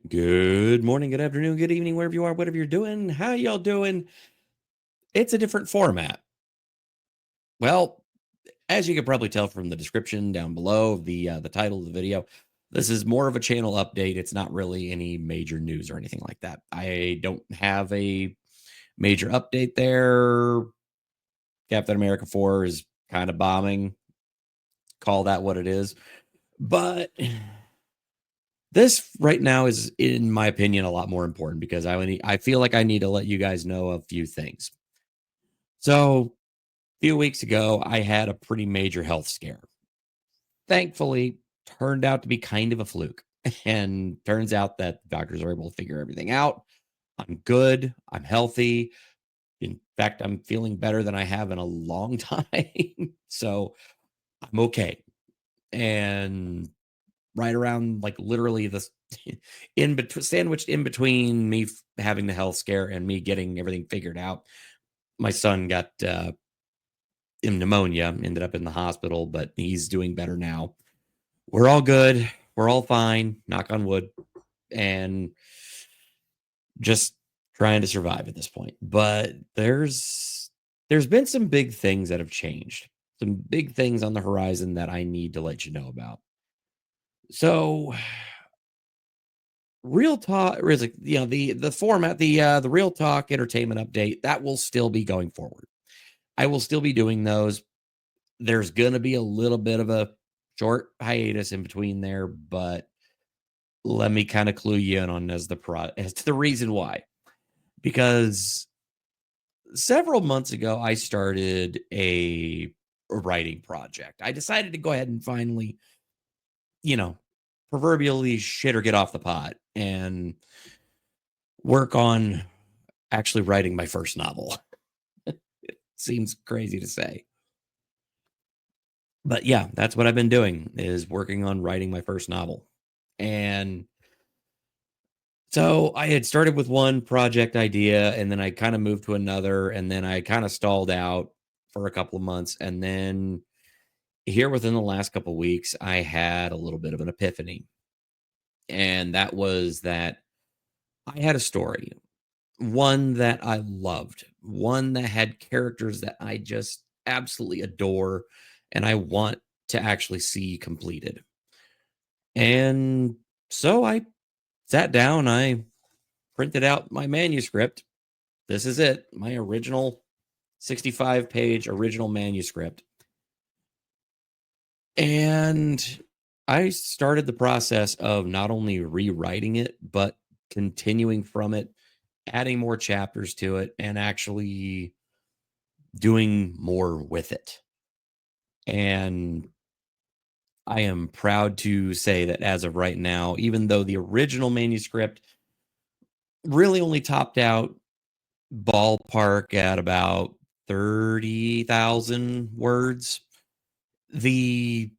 Good morning, good afternoon, good evening, wherever you are, whatever you're doing. How y'all doing? It's a different format. Well, as you can probably tell from the description down below of the title of the video, this is more of a channel update. It's not really any major news or anything like that. I don't have a major update there. Captain America 4 is kind of bombing. Call that what it is. But this right now is, in my opinion, a lot more important because I feel like I need to let you guys know a few things. So, a few weeks ago, I had a pretty major health scare. Thankfully, turned out to be kind of a fluke. And turns out that doctors are able to figure everything out. I'm good. I'm healthy. In fact, I'm feeling better than I have in a long time. So I'm okay. And right around like literally this in between, sandwiched in between me having the health scare and me getting everything figured out, my son got pneumonia, ended up in the hospital, but he's doing better now. We're all good. We're all fine, knock on wood, and just trying to survive at this point. But there's been some big things that have changed. Some big things on the horizon that I need to let you know about. So, real talk or is it, the format, the real talk entertainment update, that will still be going forward. I will still be doing those. There's gonna be a little bit of a short hiatus in between there, but let me kinda clue you in on as to the reason why. Because several months ago, I started a writing project. I decided to go ahead and finally, you know, proverbially shit or get off the pot and work on actually writing my first novel. Seems crazy to say. But yeah, that's what I've been doing is working on writing my first novel. And so I had started with one project idea and then I kind of moved to another and then I kind of stalled out for a couple of months and then here within the last couple of weeks I had a little bit of an epiphany. And that was that I had a story, one that I loved, one that had characters that I just absolutely adore and I want to actually see completed. And so I sat down, I printed out my manuscript. This is it, my original 65-page original manuscript. And I started the process of not only rewriting it, but continuing from it, adding more chapters to it, and actually doing more with it. And I am proud to say that as of right now, even though the original manuscript really only topped out ballpark at about 30,000 words, the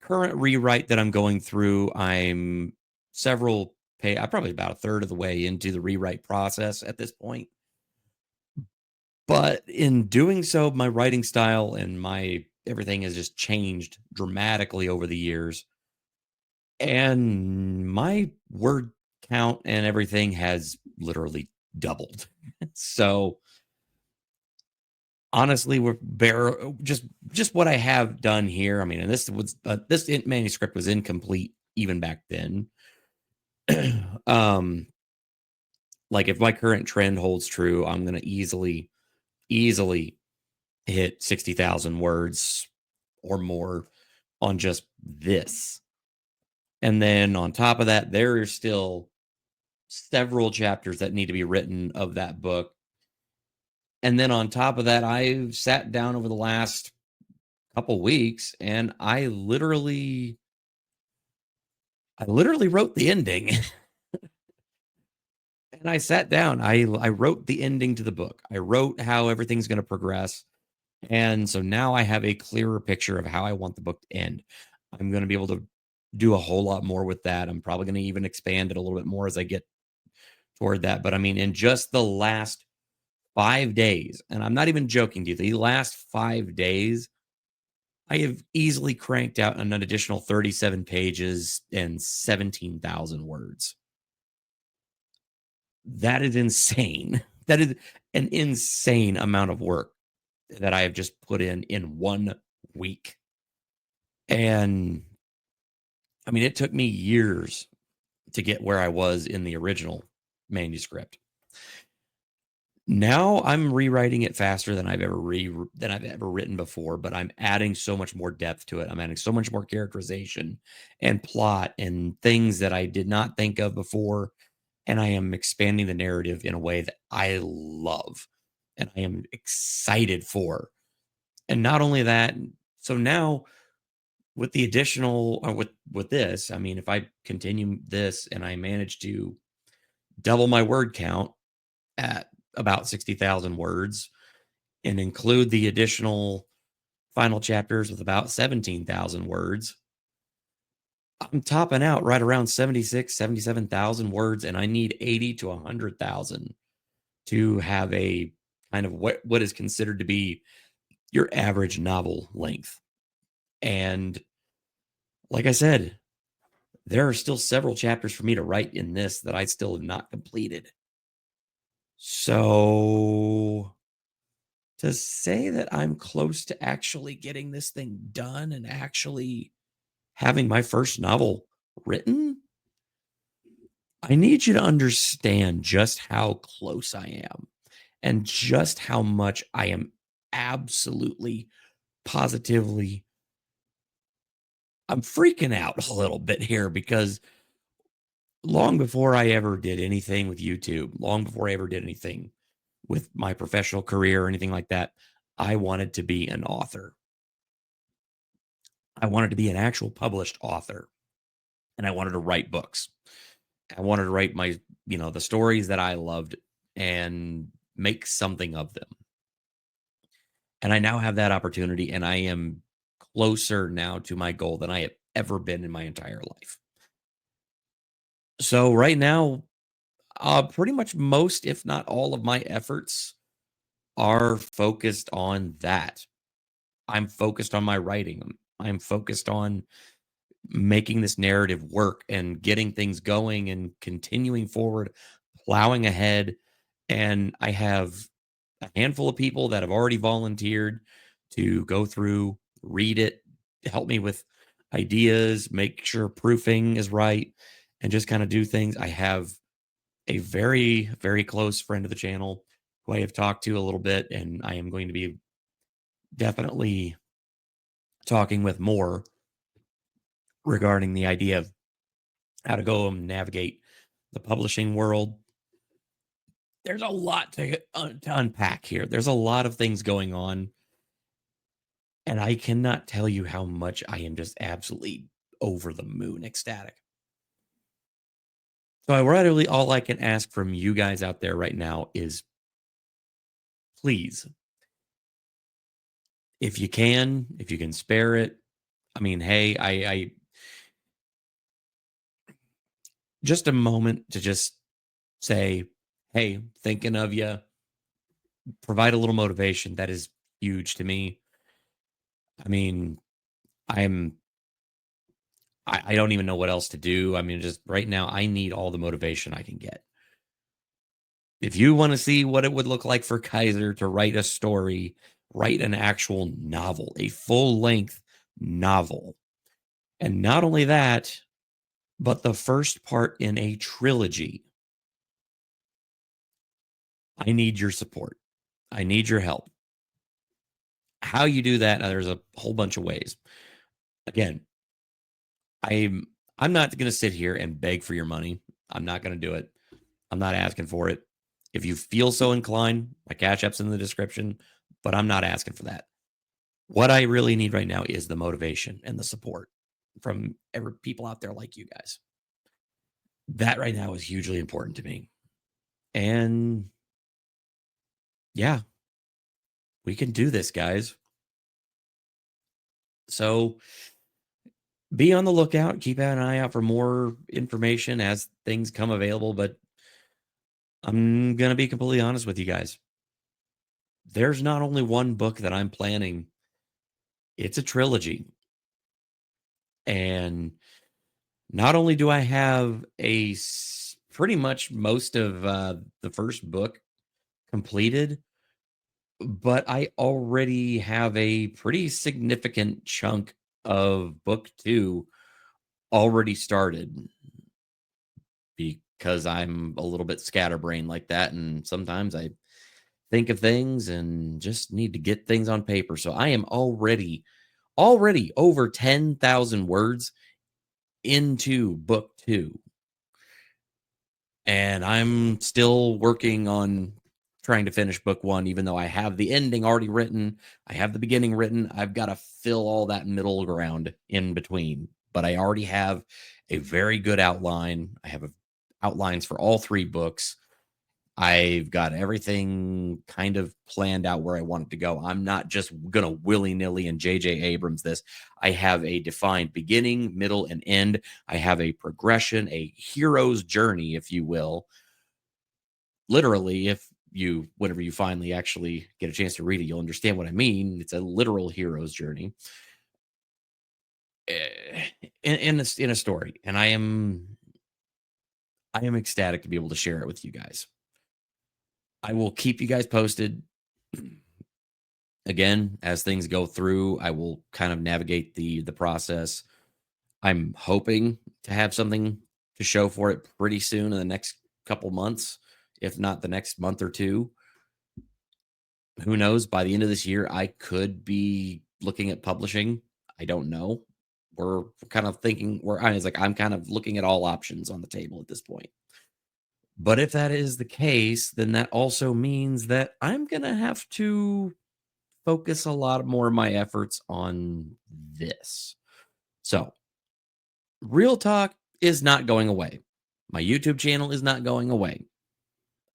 current rewrite that I'm going through, I'm probably about a third of the way into the rewrite process at this point. But in doing so, my writing style and my everything has just changed dramatically over the years. And my word count and everything has literally doubled. So honestly, we're just what I have done here. I mean, and manuscript was incomplete even back then. um, like if my current trend holds true, I'm gonna easily hit 60,000 words or more on just this. And then on top of that, there are still several chapters that need to be written of that book. And then on top of that, I've sat down over the last couple weeks and I literally wrote the ending. And I sat down. I wrote the ending to the book. I wrote how everything's going to progress. And so now I have a clearer picture of how I want the book to end. I'm going to be able to do a whole lot more with that. I'm probably going to even expand it a little bit more as I get toward that. But I mean, in just the last 5 days, and I'm not even joking to you, the last 5 days, I have easily cranked out an additional 37 pages and 17,000 words. That is insane. That is an insane amount of work that I have just put in 1 week. And I mean, it took me years to get where I was in the original manuscript. Now I'm rewriting it faster than I've ever written before, but I'm adding so much more depth to it. I'm adding so much more characterization and plot and things that I did not think of before, and I am expanding the narrative in a way that I love and I am excited for. And not only that, so now with the additional or with this, I mean, if I continue this and I manage to double my word count at about 60,000 words and include the additional final chapters with about 17,000 words, I'm topping out right around 76, 77,000 words, and I need 80 to 100,000 to have a kind of what is considered to be your average novel length. And like I said, there are still several chapters for me to write in this that I still have not completed. So to say that I'm close to actually getting this thing done and actually having my first novel written, I need you to understand just how close I am and just how much I am absolutely, positively, I'm freaking out a little bit here because long before I ever did anything with YouTube, long before I ever did anything with my professional career or anything like that, I wanted to be an author. I wanted to be an actual published author and I wanted to write books. I wanted to write the stories that I loved and make something of them. And I now have that opportunity and I am closer now to my goal than I have ever been in my entire life. So right now, pretty much most, if not all of my efforts are focused on that. I'm focused on my writing. I'm focused on making this narrative work and getting things going and continuing forward, plowing ahead. And I have a handful of people that have already volunteered to go through, read it, help me with ideas, make sure proofing is right, and just kind of do things. I have a very, very close friend of the channel who I have talked to a little bit, and I am going to be definitely talking with more regarding the idea of how to go and navigate the publishing world. There's a lot to unpack here. There's a lot of things going on, and I cannot tell you how much I am just absolutely over the moon ecstatic. So, I really all I can ask from you guys out there right now is please, if you can spare it. I mean, hey, I just a moment to just say, hey, thinking of you, provide a little motivation. That is huge to me. I mean, I'm I don't even know what else to do. I mean, just right now, I need all the motivation I can get. If you want to see what it would look like for Kaiser to write a story, write an actual novel, a full length novel. And not only that, but the first part in a trilogy. I need your support. I need your help. How you do that, there's a whole bunch of ways. Again, I'm not going to sit here and beg for your money. I'm not going to do it. I'm not asking for it. If you feel so inclined, my Cash App's in the description, but I'm not asking for that. What I really need right now is the motivation and the support from every people out there like you guys. That right now is hugely important to me. And yeah, we can do this, guys. So be on the lookout. Keep an eye out for more information as things come available. But I'm going to be completely honest with you guys. There's not only one book that I'm planning, it's a trilogy. And not only do I have pretty much most of the first book completed, but I already have a pretty significant chunk of book two already started because I'm a little bit scatterbrained like that. And sometimes I think of things and just need to get things on paper. So I am already over 10,000 words into book two. And I'm still working on trying to finish book one, even though I have the ending already written. I have the beginning written. I've got to fill all that middle ground in between. But I already have a very good outline. I have outlines for all three books. I've got everything kind of planned out where I want it to go. I'm not just going to willy nilly and JJ Abrams this. I have a defined beginning, middle, and end. I have a progression, a hero's journey, if you will. Literally, if you, whenever you finally actually get a chance to read it, you'll understand what I mean. It's a literal hero's journey in a story. And I am ecstatic to be able to share it with you guys. I will keep you guys posted. Again, as things go through, I will kind of navigate the process. I'm hoping to have something to show for it pretty soon in the next couple months, if not the next month or two. Who knows? By the end of this year, I could be looking at publishing. I don't know. We're kind of thinking it's like I'm kind of looking at all options on the table at this point. But if that is the case, then that also means that I'm gonna have to focus a lot more of my efforts on this. So, real talk is not going away. My YouTube channel is not going away.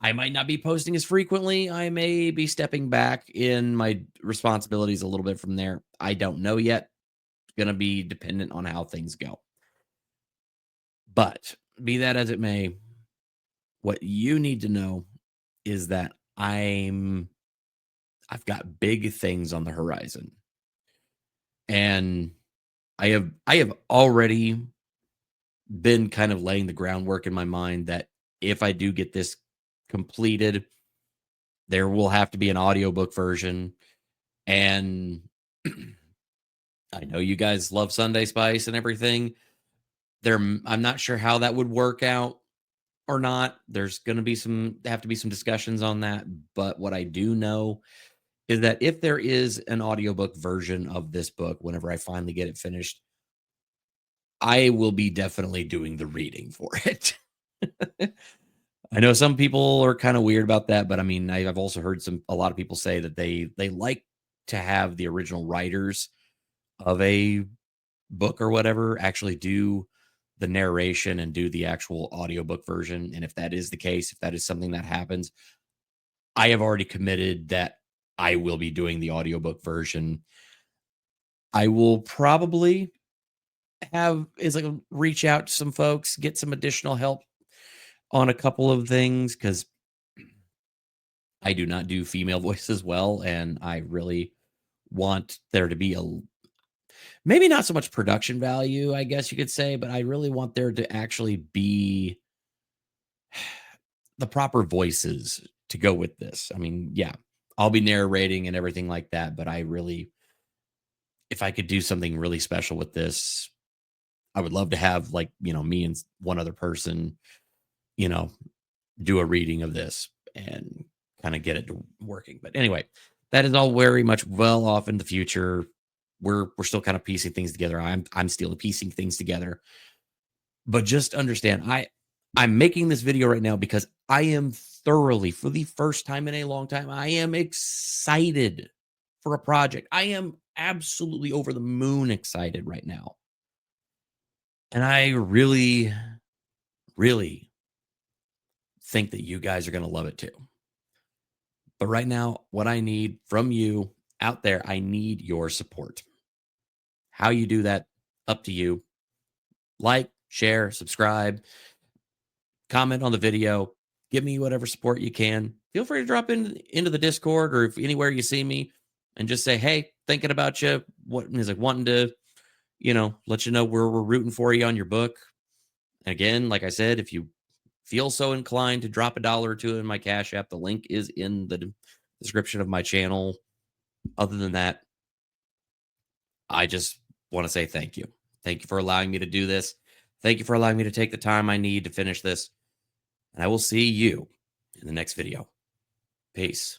I might not be posting as frequently. I may be stepping back in my responsibilities a little bit from there. I don't know yet. It's going to be dependent on how things go. But be that as it may, what you need to know is that I've got big things on the horizon. And I have already been kind of laying the groundwork in my mind that if I do get this completed, there will have to be an audiobook version. And I know you guys love Sunday Spice and everything. I'm not sure how that would work out or not. There's going to be have to be some discussions on that. But what I do know is that if there is an audiobook version of this book, whenever I finally get it finished, I will be definitely doing the reading for it. I know some people are kind of weird about that, but I mean, I've also heard a lot of people say that they like to have the original writers of a book or whatever actually do the narration and do the actual audiobook version. And if that is the case, if that is something that happens, I have already committed that I will be doing the audiobook version. I will probably reach out to some folks, get some additional help on a couple of things because I do not do female voices well, and I really want there to be maybe not so much production value, I guess you could say, but I really want there to actually be the proper voices to go with this. I mean, yeah, I'll be narrating and everything like that, but if I could do something really special with this, I would love to have me and one other person, you know, do a reading of this and kind of get it to working. But anyway, that is all very much well off in the future. We're still kind of piecing things together. I'm still piecing things together. But just understand, I'm making this video right now because I am thoroughly, for the first time in a long time, I am excited for a project. I am absolutely over the moon excited right now. And I really, really think that you guys are going to love it too. But right now, what I need from you out there, I need your support. How you do that, up to you. Like, share, subscribe, comment on the video. Give me whatever support you can. Feel free to drop into the Discord or if anywhere you see me and just say, hey, thinking about you. What is it? Wanting to, let you know we're rooting for you on your book. Again, like I said, if you feel so inclined to drop $1 or 2 in my Cash App, the link is in the description of my channel. Other than that, I just want to say thank you. Thank you for allowing me to do this. Thank you for allowing me to take the time I need to finish this. And I will see you in the next video. Peace.